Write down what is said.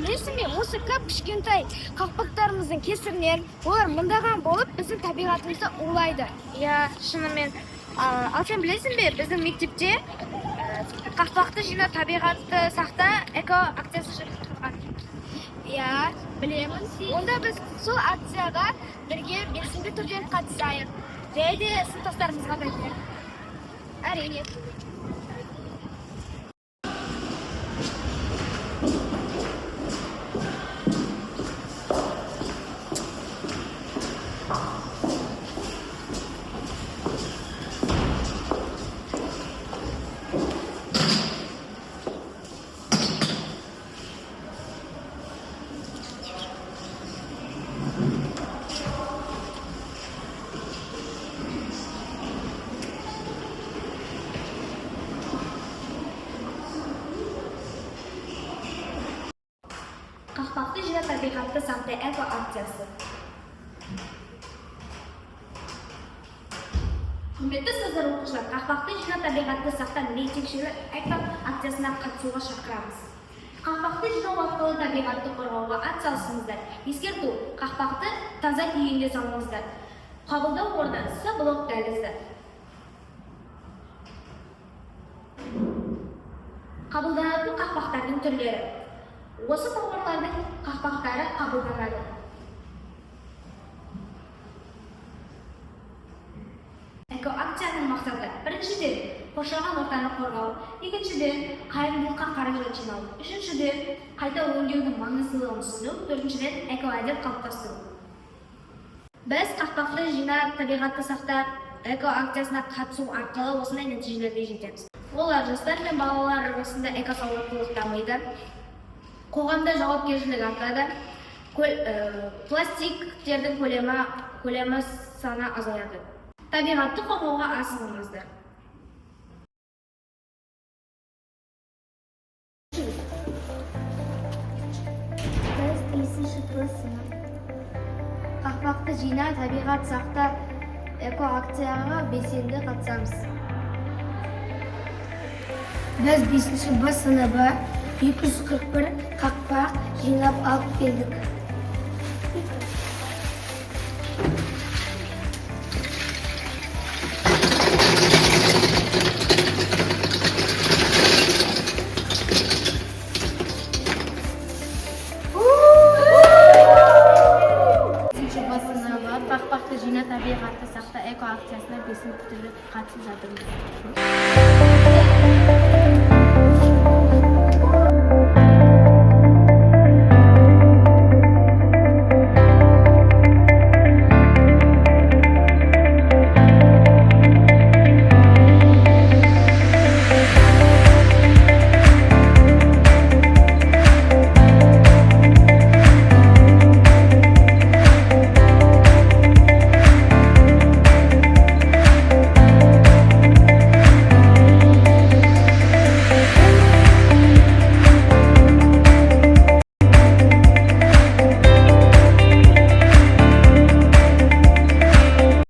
Білесіңбе, осы көп кішкентай қақпақтарымыздың кесірінен олар мыңдаған болып біздің табиғатымызды улайды. Иә, шынымен. Ал сен білесің бе, біздің мектепте қақпақты жина, табиғатты сақта эко акциясы жүргізілген. Иә, білемін. Онда біз сол акцияға бірге белсенді түрде қатысайық. Және де сыныптастарымызға да берейік. Әрине. Қақпақты жина, табиғатты сақта эко акциясы. Құрметті сіздер оқушылар, қақпақты жина, табиғатты сақта мектепшілік эко акциясына қатысуға шақырамыз. Қақпақты жинау арқылы табиғатты қорғауға атсалысыңыздар. Ескерту, қақпақты таза күйінде салыңыздар. Қабылдау орны С блок дәлізі. Қабылданатын қақпақтардың түрлері. Осы тауарлардың қақпақтары қабылданады. Эко акцияның мақсаты: біріншіден, қоршаған ортаны қорғау, екіншіден, қайырымдылыққа қаражат жинау, үшіншіден, қайта өңдеудің маңыздылығын түсіну, төртіншіден, экоәдеп қалыптастыру. Біз қақпақты жина, табиғатты сақта эко акциясына қатысу арқылы осындай нәтижелерге жетеміз. Олар жастар мен балалар арасында экосауаттылық дамиды, қоғамда жауапкершілік артады, пластиктердің көлемі саны азаяды. Табиғатты қорғауға асығыңыздар. Қақпақты жина, табиғат сақта эко акцияға белсенді қатысамыз. Біз 5-ші Б сыныбы 241 қақпақ жинап алып келдік. Қақпақты жина, табиғатты сақта эко акциясына белсенді түрде қатысып жатырмыз.